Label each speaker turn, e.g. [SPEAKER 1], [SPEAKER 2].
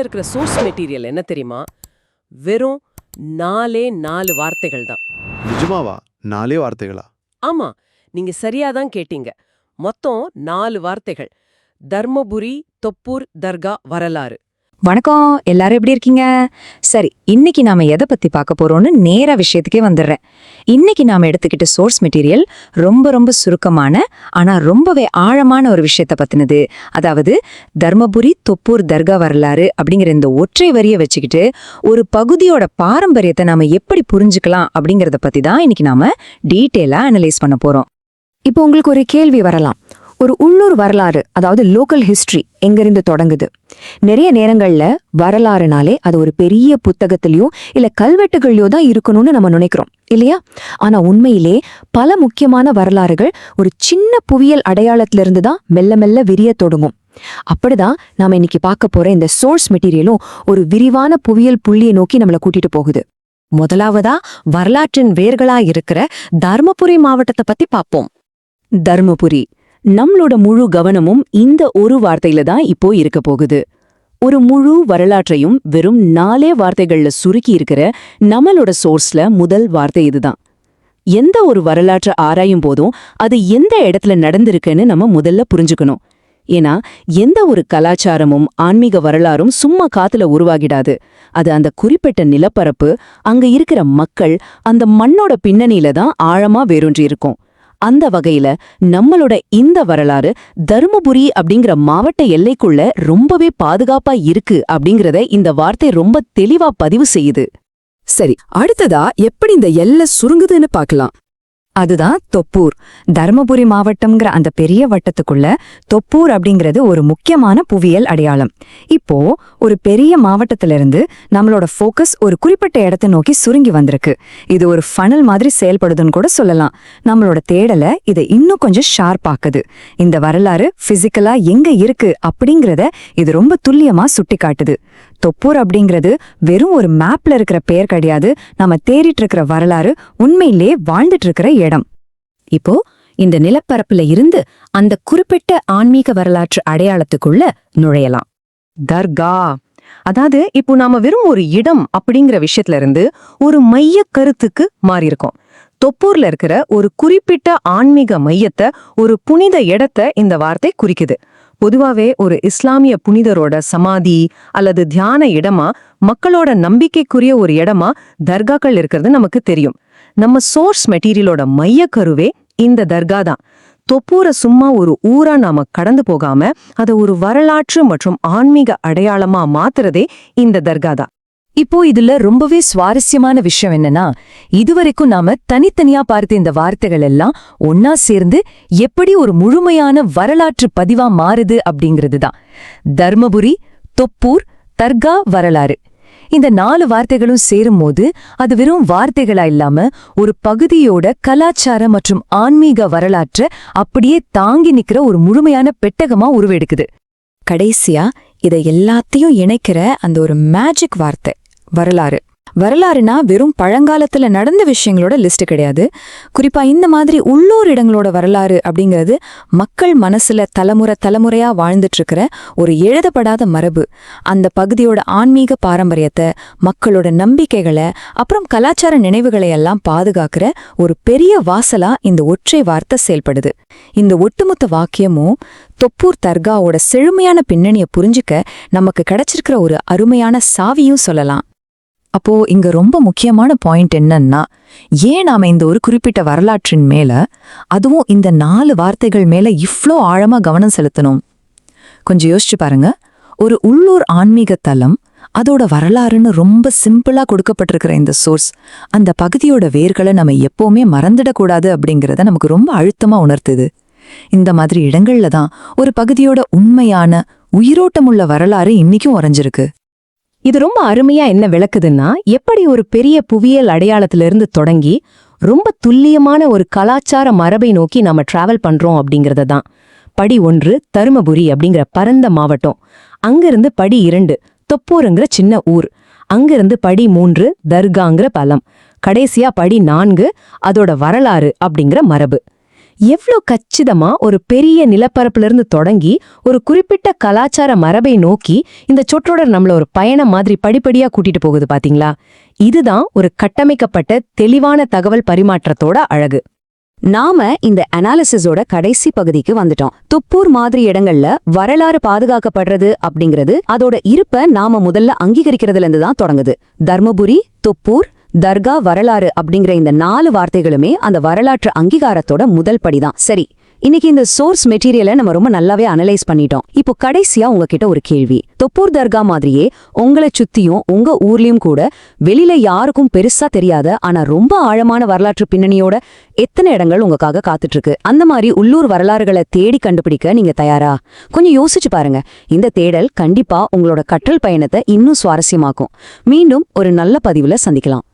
[SPEAKER 1] இருக்கிற source material என்ன தெரியுமா? வெறும் 4 வார்த்தைகள் தான்.
[SPEAKER 2] நிஜமாவா? 4 வார்த்தைகளா?
[SPEAKER 1] ஆமா, நீங்க சரியாதான் கேட்டீங்க. மொத்தம் 4 வார்த்தைகள். தர்மபுரி தொப்பூர் தர்கா வரலாறு.
[SPEAKER 3] வணக்கம், எல்லாரும் எப்படி இருக்கீங்க? சரி, இன்னைக்கு நாம எதை பத்தி பார்க்க போறோம்னு நேரா விஷயத்துக்கே வந்துடுறேன். இன்னைக்கு நாம எடுத்துக்கிட்ட சோர்ஸ் மெட்டீரியல் ரொம்ப சுருக்கமான ஆனா ரொம்பவே ஆழமான ஒரு விஷயத்த பத்தினது. அதாவது தர்மபுரி தொப்பூர் தர்கா வரலாறு அப்படிங்கிற இந்த ஒற்றை வரிய வச்சுக்கிட்டு ஒரு பகுதியோட பாரம்பரியத்தை நாம எப்படி புரிஞ்சுக்கலாம் அப்படிங்கறத பத்தி தான் இன்னைக்கு நாம டீட்டெயிலா அனலைஸ் பண்ண போறோம். இப்போ உங்களுக்கு ஒரு கேள்வி வரலாம். ஒரு உள்ளூர் வரலாறு, அதாவது லோக்கல் ஹிஸ்டரி எங்கிருந்து தொடங்குது? நிறைய நேரங்கள்ல வரலாறுனாலே அது ஒரு பெரிய புத்தகத்திலயோ இல்ல கல்வெட்டுகள்லயோ தான் இருக்கணும்னு நம்ம நினைக்கிறோம் இல்லையா? ஆனா உண்மையிலே பல முக்கியமான வரலாறுகள் ஒரு சின்ன புவியியல் அடையாளத்திலிருந்து தான் மெல்ல மெல்ல விரிய தொடங்கும். அப்படிதான் நாம இன்னைக்கு பார்க்க போற இந்த சோர்ஸ் மெட்டீரியலும் ஒரு விரிவான புவியியல் புள்ளியை நோக்கி நம்மளை கூட்டிட்டு போகுது. முதலாவதா வரலாற்றின் வேர்களா இருக்கிற தர்மபுரி மாவட்டத்தை பத்தி பார்ப்போம். தர்மபுரி, நம்மளோட முழு கவனமும் இந்த ஒரு வார்த்தையில தான் இப்போ இருக்க போகுது. ஒரு முழு வரலாற்றையும் வெறும் 4 வார்த்தைகள்ல சுருக்கி இருக்கிற நம்மளோட சோர்ஸ்ல முதல் வார்த்தை இதுதான். எந்த ஒரு வரலாற்றை ஆராயும் போதும் அது எந்த இடத்துல நடந்திருக்குன்னு நம்ம முதல்ல புரிஞ்சுக்கணும். ஏன்னா எந்த ஒரு கலாச்சாரமும் ஆன்மீக வரலாறும் சும்மா காத்துல உருவாகிடாது. அது அந்த குறிப்பிட்ட நிலப்பரப்பு, அங்க இருக்கிற மக்கள், அந்த மண்ணோட பின்னணியில தான் ஆழமா வேரூன்றி இருக்கும். அந்த வகையில நம்மளோட இந்த வரலாறு தருமபுரி அப்படிங்கிற மாவட்ட எல்லைக்குள்ள ரொம்பவே பாதுகாப்பா இருக்கு அப்படிங்கறத இந்த வார்த்தை ரொம்ப தெளிவா பதிவு செய்யுது. சரி, அடுத்ததா எப்படி இந்த எல்லை சுருங்குதுன்னு பார்க்கலாம். அதுதான் தொப்பூர். தர்மபுரி மாவட்டம்ங்கிற அந்த பெரிய வட்டத்துக்குள்ள தொப்பூர் அப்படிங்கிறது ஒரு முக்கியமான புவியியல் அடையாளம். இப்போ ஒரு பெரிய மாவட்டத்திலிருந்து நம்மளோட ஃபோக்கஸ் ஒரு குறிப்பிட்ட இடத்தை நோக்கி சுருங்கி வந்திருக்கு. இது ஒரு ஃபனல் மாதிரி செயல்படுதுன்னு கூட சொல்லலாம். நம்மளோட தேடலை இதை இன்னும் கொஞ்சம் ஷார்ப் ஆக்குது. இந்த வரலாறு பிசிக்கலா எங்க இருக்கு அப்படிங்கறத இது ரொம்ப துல்லியமா சுட்டி காட்டுது. தொப்பூர் அப்படிங்கிறது வெறும் ஒரு மேப்ல இருக்கிற பெயர் கிடையாது. நம்ம தேடிட்டு இருக்கிற வரலாறு உண்மையிலே வாழ்ந்துட்டு இருக்கிற இடம். இப்போ இந்த நிலப்பரப்புல இருந்து அந்த குறிப்பிட்ட ஆன்மீக வரலாற்று அடையாளத்துக்குள்ள நுழையலாம். தர்கா, அதாவது இப்போ நாம வெறும் ஒரு இடம் அப்படிங்கிற விஷயத்துல இருந்து ஒரு மைய கருத்துக்கு மாறி இருக்கோம். தொப்பூர்ல இருக்கிற ஒரு குறிப்பிட்ட ஆன்மீக மையத்தை, ஒரு புனித இடத்தை இந்த வார்த்தை குறிக்குது. பொதுவாவே ஒரு இஸ்லாமிய புனிதரோட சமாதி அல்லது தியான இடமா, மக்களோட நம்பிக்கைக்குரிய ஒரு இடமா தர்காக்கள் இருக்கிறது நமக்கு தெரியும். நம்ம சோர்ஸ் மெட்டீரியலோட மைய கருவே இந்த தர்கா தான். தொப்பூரை சும்மா ஒரு ஊரா நாம கடந்து போகாம அதை ஒரு வரலாற்று மற்றும் ஆன்மீக அடையாளமா மாத்துறதே இந்த தர்கா தான். இப்போ இதுல ரொம்பவே சுவாரஸ்யமான விஷயம் என்னன்னா, இதுவரைக்கும் நாம தனித்தனியா பார்த்த இந்த வார்த்தைகள் எல்லாம் ஒன்னா சேர்ந்து எப்படி ஒரு முழுமையான வரலாற்று பதிவா மாறுது அப்படிங்கிறது தான். தர்மபுரி, தொப்பூர், தர்கா வரலாறு, இந்த 4 வார்த்தைகளும் சேரும்போது அது வெறும் வார்த்தைகளா இல்லாம ஒரு பகுதியோட கலாச்சார மற்றும் ஆன்மீக வரலாற்றை அப்படியே தாங்கி நிக்கிற ஒரு முழுமையான பெட்டகமா உருவெடுக்குது. கடைசியா இதை எல்லாத்தையும் இணைக்கிற அந்த ஒரு மேஜிக் வார்த்தை வரலாறு. வரலாறுனா வெறும் பழங்காலத்துல நடந்த விஷயங்களோட லிஸ்ட் கிடையாது. குறிப்பா இந்த மாதிரி உள்ளூர் இடங்களோட வரலாறு அப்படிங்கிறது மக்கள் மனசுல தலைமுறையா வாழ்ந்துட்டு இருக்கிற ஒரு எழுதப்படாத மரபு. அந்த பகுதியோட ஆன்மீக பாரம்பரியத்தை, மக்களோட நம்பிக்கைகளை, அப்புறம் கலாச்சார நினைவுகளை எல்லாம் பாதுகாக்கிற ஒரு பெரிய வாசலா இந்த ஒற்றை வார்த்தை செயல்படுது. இந்த ஒட்டுமொத்த வாக்கியமும் தொப்பூர் தர்காவோட செழுமையான பின்னணியை புரிஞ்சுக்க நமக்கு கிடைச்சிருக்கிற ஒரு அருமையான சாவியும் சொல்லலாம். அப்போ இங்க ரொம்ப முக்கியமான பாயிண்ட் என்னன்னா, ஏன் நாம இந்த ஒரு குறிப்பிட்ட வரலாற்றின் மேல, அதுவும் இந்த 4 வார்த்தைகள் மேல இவ்ளோ ஆழமா கவனம் செலுத்தணும்? கொஞ்சம் யோசிச்சு பாருங்க. ஒரு உள்ளூர் ஆன்மீக தலம், அதோட வரலாறுன்னு ரொம்ப சிம்பிளா கொடுக்கப்பட்டிருக்கிற இந்த சோர்ஸ் அந்த பகுதியோட வேர்களை நம்ம எப்பவுமே மறந்துடக்கூடாது அப்படிங்கறத நமக்கு ரொம்ப அழுத்தமா உணர்த்துது. இந்த மாதிரி இடங்கள்ல தான் ஒரு பகுதியோட உண்மையான உயிரோட்டமுள்ள வரலாறு இன்னைக்கும் உறைஞ்சிருக்கு.
[SPEAKER 4] இது ரொம்ப அருமையா என்ன விளக்குதுன்னா, எப்படி ஒரு பெரிய புவியியல் அடையாளத்திலிருந்து தொடங்கி ரொம்ப துல்லியமான ஒரு கலாச்சார மரபை நோக்கி நாம டிராவல் பண்றோம் அப்படிங்கறத தான். படி 1 தருமபுரி அப்படிங்கிற பரந்த மாவட்டம். அங்கிருந்து படி 2 தொப்பூருங்கிற சின்ன ஊர். அங்கிருந்து படி 3 தர்காங்கிற பலம். கடைசியா படி 4 அதோட வரலாறு அப்படிங்கிற மரபு. எவ்ளோ கச்சிதமா ஒரு பெரிய நிலப்பரப்பிலிருந்து தொடங்கி ஒரு குறிப்பிட்ட கலாச்சார மரபை நோக்கி இந்த சொற்றொடர் நம்மள ஒரு பயணம் மாதிரி படிப்படியா கூட்டிட்டு போகுது பாத்தீங்களா? இதுதான் ஒரு கட்டமைக்கப்பட்ட தெளிவான தகவல் பரிமாற்றத்தோட அழகு.
[SPEAKER 3] நாம இந்த அனாலிசிஸோட கடைசி பகுதிக்கு வந்துட்டோம். தொப்பூர் மாதிரி இடங்கள்ல வரலாறு பாதுகாக்கப்படுறது அப்படிங்கிறது அதோட இருப்ப நாம முதல்ல அங்கீகரிக்கிறதுல இருந்து தான் தொடங்குது. தர்மபுரி, தொப்பூர், தர்கா, வரலாறு அப்படிங்கிற இந்த 4 வார்த்தைகளுமே அந்த வரலாற்று அங்கீகாரத்தோட முதல் படிதான். சரி, இன்னைக்கு இந்த சோர்ஸ் மெட்டீரியலை நம்ம ரொம்ப நல்லாவே அனலைஸ் பண்ணிட்டோம். இப்போ கடைசியா உங்ககிட்ட ஒரு கேள்வி. தொப்பூர் தர்கா மாதிரியே உங்களை சுத்தியும் உங்க ஊர்லயும் கூட வெளியில யாருக்கும் பெருசா தெரியாத ஆனா ரொம்ப ஆழமான வரலாற்று பின்னணியோட எத்தனை இடங்கள் உங்களுக்காக காத்துட்டு இருக்கு? அந்த மாதிரி உள்ளூர் வரலாறுகளை தேடி கண்டுபிடிக்க நீங்க தயாரா? கொஞ்சம் யோசிச்சு பாருங்க. இந்த தேடல் கண்டிப்பா உங்களோட கற்றல் பயணத்தை இன்னும் சுவாரஸ்யமாக்கும். மீண்டும் ஒரு நல்ல பதிவுல சந்திக்கலாம்.